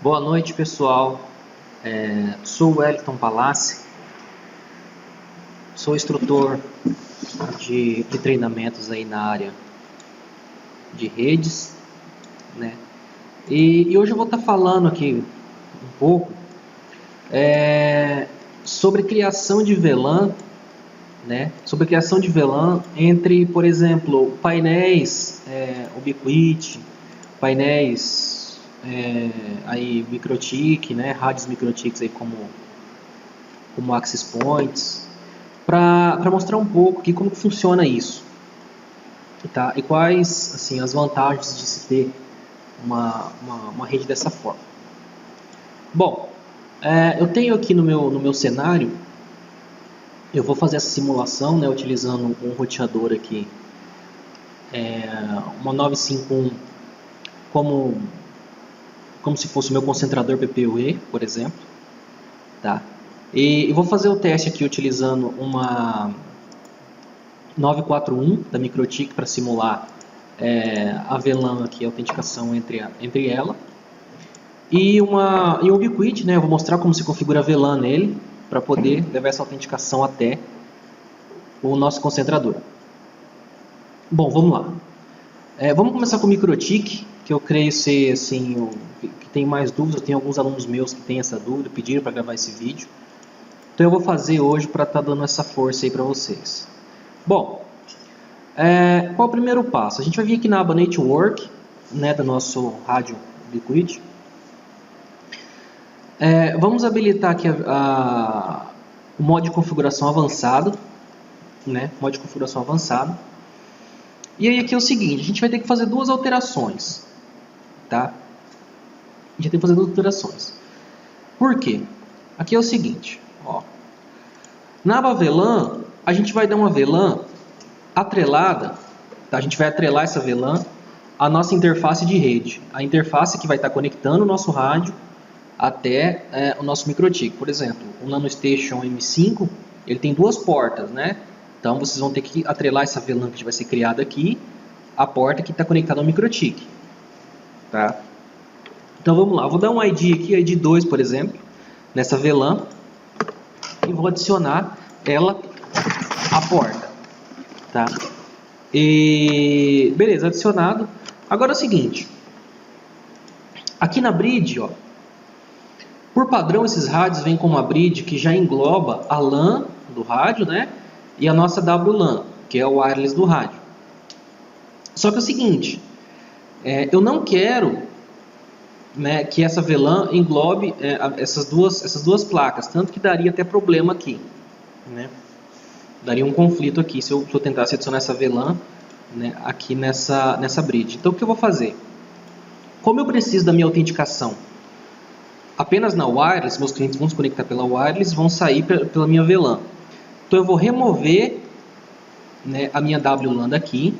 Boa noite, pessoal. Sou o Wellington Palassi, sou instrutor de treinamentos aí na área de redes, né? E hoje eu vou estar falando aqui um pouco sobre criação de VLAN, né? Sobre criação de VLAN entre, por exemplo, painéis Ubiquiti, painéis aí MikroTik, né? Rádios MikroTiks aí como Access Points, para mostrar um pouco aqui como que funciona isso, tá? E quais assim as vantagens de se ter uma rede dessa forma. Bom, eu tenho aqui no meu cenário, eu vou fazer essa simulação, né, utilizando um roteador aqui, uma 951 como se fosse o meu concentrador PPUE, por exemplo, tá? E vou fazer o teste aqui utilizando uma 941 da MikroTik para simular a VLAN aqui, a autenticação entre ela. E um Ubiquiti, né? Eu vou mostrar como se configura a VLAN nele para poder levar essa autenticação até o nosso concentrador. Bom, vamos lá. Vamos começar com o MikroTik, que eu creio ser assim, o que tem mais dúvidas. Eu tenho alguns alunos meus que têm essa dúvida, pediram para gravar esse vídeo. Então eu vou fazer hoje para estar dando essa força aí para vocês. Bom, qual é o primeiro passo? A gente vai vir aqui na aba Network, né, do nosso rádio Ubiquiti. Vamos habilitar aqui o modo de configuração avançado, né, modo de configuração avançado. E aí aqui é o seguinte, a gente vai ter que fazer duas alterações, tá? A gente tem que fazer duas alterações. Por quê? Aqui é o seguinte, ó. Na aba VLAN, a gente vai dar uma VLAN atrelada, tá? A gente vai atrelar essa VLAN à nossa interface de rede. A interface que vai estar conectando o nosso rádio até o nosso MikroTik. Por exemplo, o NanoStation M5, ele tem duas portas, né? Então vocês vão ter que atrelar essa VLAN que vai ser criada aqui, a porta que está conectada ao MikroTik, tá? Então vamos lá, eu vou dar um ID aqui, ID 2, por exemplo, nessa VLAN, e vou adicionar ela à porta, tá? E beleza, adicionado. Agora é o seguinte, aqui na bridge, ó, por padrão esses rádios vêm com uma bridge que já engloba a LAN do rádio, né? E a nossa WLAN, que é o wireless do rádio. Só que é o seguinte, eu não quero, né, que essa VLAN englobe essas duas placas, tanto que daria até problema aqui, né? Daria um conflito aqui se eu tentasse adicionar essa VLAN, né, aqui nessa bridge. Então o que eu vou fazer? Como eu preciso da minha autenticação apenas na wireless, meus clientes vão se conectar pela wireless, vão sair pela minha VLAN. Então eu vou remover, né, a minha WLAN daqui,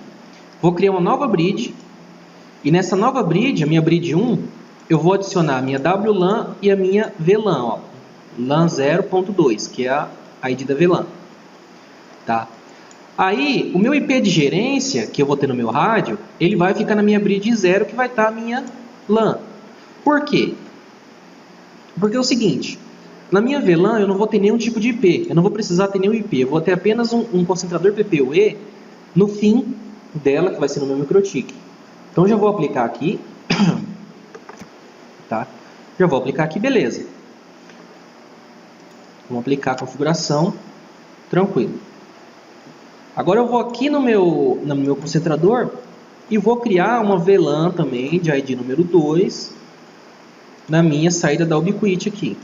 vou criar uma nova bridge, e nessa nova bridge, a minha bridge 1, eu vou adicionar a minha WLAN e a minha VLAN, ó, LAN 0.2, que é a ID da VLAN. Tá? Aí, o meu IP de gerência, que eu vou ter no meu rádio, ele vai ficar na minha bridge 0, que vai estar a minha LAN. Por quê? Porque é o seguinte, na minha VLAN eu não vou ter nenhum tipo de IP, eu não vou precisar ter nenhum IP, eu vou ter apenas um concentrador PPUE no fim dela, que vai ser no meu MikroTik. Então já vou aplicar aqui, tá? Já vou aplicar aqui, beleza. Vamos aplicar a configuração, tranquilo. Agora eu vou aqui no meu concentrador e vou criar uma VLAN também de ID número 2 na minha saída da Ubiquiti aqui.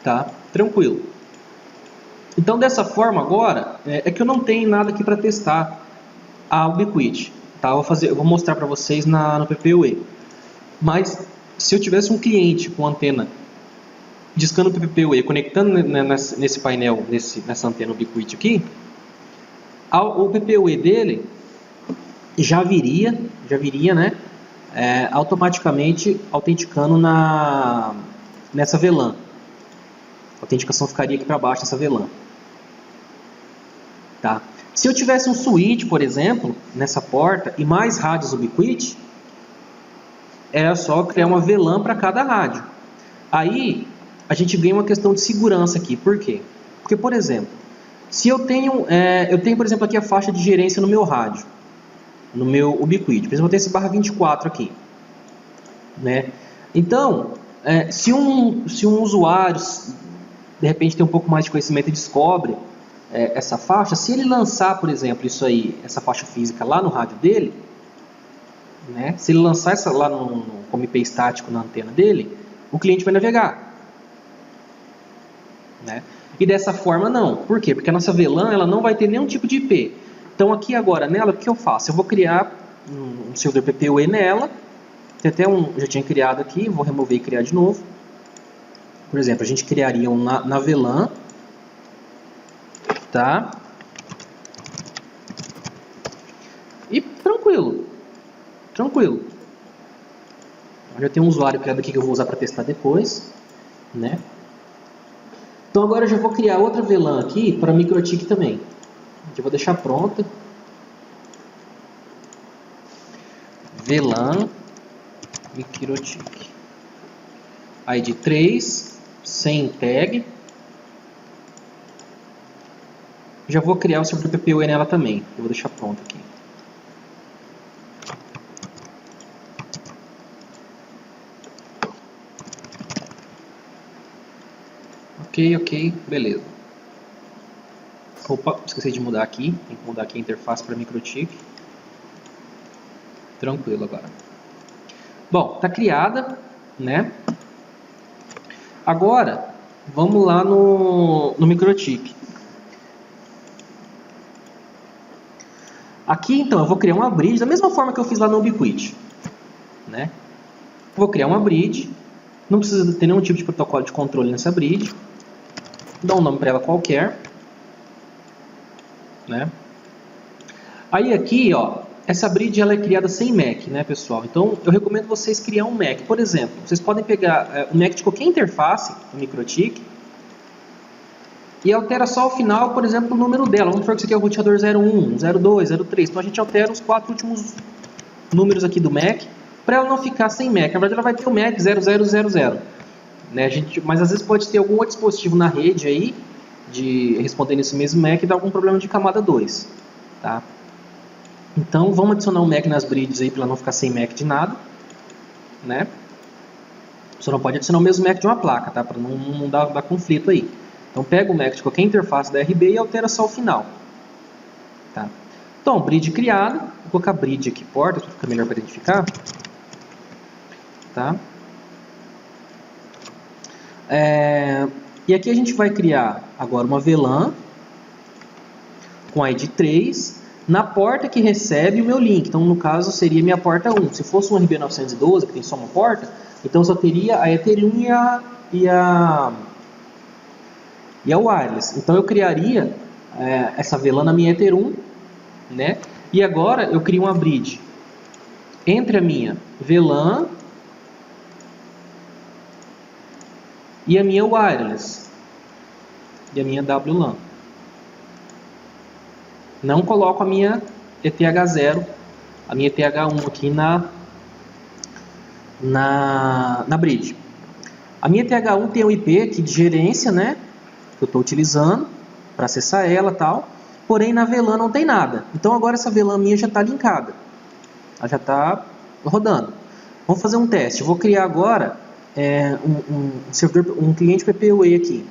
Tá? Tranquilo. Então dessa forma agora, é que eu não tenho nada aqui para testar a Ubiquiti, tá? Eu vou mostrar para vocês no PPUE. Mas se eu tivesse um cliente com antena discando o PPUE, conectando nesse painel, nessa antena Ubiquiti aqui, o PPUE dele já viria, né? Automaticamente autenticando nessa VLAN. A autenticação ficaria aqui para baixo dessa VLAN. Tá? Se eu tivesse um switch, por exemplo, nessa porta e mais rádios Ubiquiti, era só criar uma VLAN para cada rádio. Aí a gente ganha uma questão de segurança aqui. Por quê? Porque, por exemplo, se eu tenho, por exemplo, aqui a faixa de gerência no meu rádio, no meu Ubiquiti. Por exemplo, eu tenho esse barra 24 aqui, né? Então, se um usuário de repente tem um pouco mais de conhecimento e descobre essa faixa, se ele lançar, por exemplo, isso aí, essa faixa física lá no rádio dele, né? Se ele lançar essa lá como IP estático na antena dele, o cliente vai navegar, né? E dessa forma não. Por quê? Porque a nossa VLAN ela não vai ter nenhum tipo de IP. Então aqui agora nela, o que eu faço? Eu vou criar um servidor PPUE nela. Tem até já tinha criado aqui, vou remover e criar de novo. Por exemplo, a gente criaria um na VLAN, tá? E tranquilo. Tranquilo. Já tem um usuário criado aqui que eu vou usar para testar depois, né? Então agora eu já vou criar outra VLAN aqui para MikroTik também. Eu vou deixar pronta. VLAN MikroTik. ID 3, sem tag. Já vou criar o servidor PPUE nela também. Eu vou deixar pronto aqui. Ok, beleza. Opa, esqueci de mudar aqui. Tem que mudar aqui a interface para MikroTik. Tranquilo agora. Bom, está criada, né? Agora, vamos lá no MikroTik. Aqui, então, eu vou criar uma bridge da mesma forma que eu fiz lá no Ubiquiti, né? Vou criar uma bridge. Não precisa ter nenhum tipo de protocolo de controle nessa bridge. Dá um nome para ela qualquer, né? Aí aqui, ó, essa bridge ela é criada sem MAC, né, pessoal? Então eu recomendo vocês criar um MAC. Por exemplo, vocês podem pegar um MAC de qualquer interface do MikroTik e altera só o final, por exemplo, o número dela. Vamos supor que isso aqui é o roteador 01, 02, 03. Então a gente altera os 4 últimos números aqui do MAC para ela não ficar sem MAC. Na verdade ela vai ter o MAC 0000. Né, mas às vezes pode ter algum outro dispositivo na rede aí, respondendo esse mesmo MAC e dar algum problema de camada 2. Tá? Então vamos adicionar um MAC nas bridges aí para não ficar sem MAC de nada. Né? Você não pode adicionar o mesmo MAC de uma placa, tá? Para não dar conflito aí. Então pega o MAC de qualquer interface da RB e altera só o final. Tá? Então, bridge criada. Vou colocar bridge aqui, porta, para ficar melhor para identificar. Tá? E aqui a gente vai criar agora uma VLAN com ID 3 na porta que recebe o meu link. Então, no caso, seria minha porta 1. Se fosse um RB912, que tem só uma porta, então só teria a Ether 1 e a wireless. Então, eu criaria essa VLAN na minha Ether 1, né? E agora eu crio uma bridge entre a minha VLAN e a minha wireless e a minha WLAN. Não coloco a minha ETH0, a minha ETH1 aqui na bridge. A minha ETH1 tem um IP aqui de gerência, né? Que eu estou utilizando para acessar ela e tal. Porém na VLAN não tem nada. Então agora essa VLAN minha já está linkada. Ela já está rodando. Vamos fazer um teste. Eu vou criar agora um cliente PPUE aqui.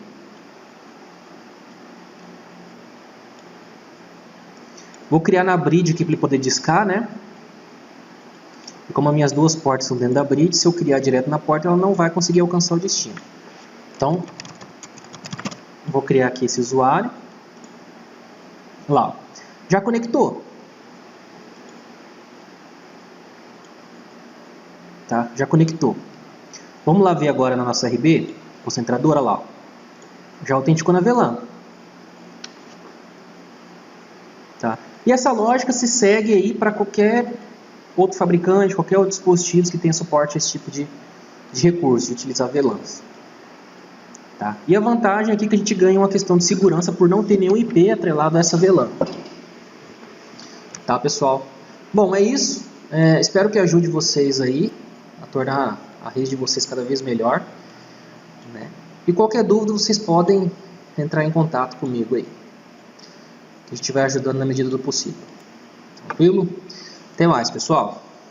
Vou criar na bridge aqui para ele poder discar, né? E como as minhas duas portas estão dentro da bridge, se eu criar direto na porta, ela não vai conseguir alcançar o destino. Então, vou criar aqui esse usuário. Lá, ó. Já conectou. Tá? Já conectou. Vamos lá ver agora na nossa RB, concentradora lá. Ó. Já autenticou na VLAN. Tá? E essa lógica se segue aí para qualquer outro fabricante, qualquer outro dispositivo que tenha suporte a esse tipo de recurso, de utilizar VLANs. Tá? E a vantagem aqui é que a gente ganha uma questão de segurança por não ter nenhum IP atrelado a essa VLAN. Tá, pessoal? Bom, é isso. Espero que ajude vocês aí a tornar a rede de vocês cada vez melhor, né? E qualquer dúvida vocês podem entrar em contato comigo aí, que a gente vai ajudando na medida do possível. Tranquilo? Até mais, pessoal.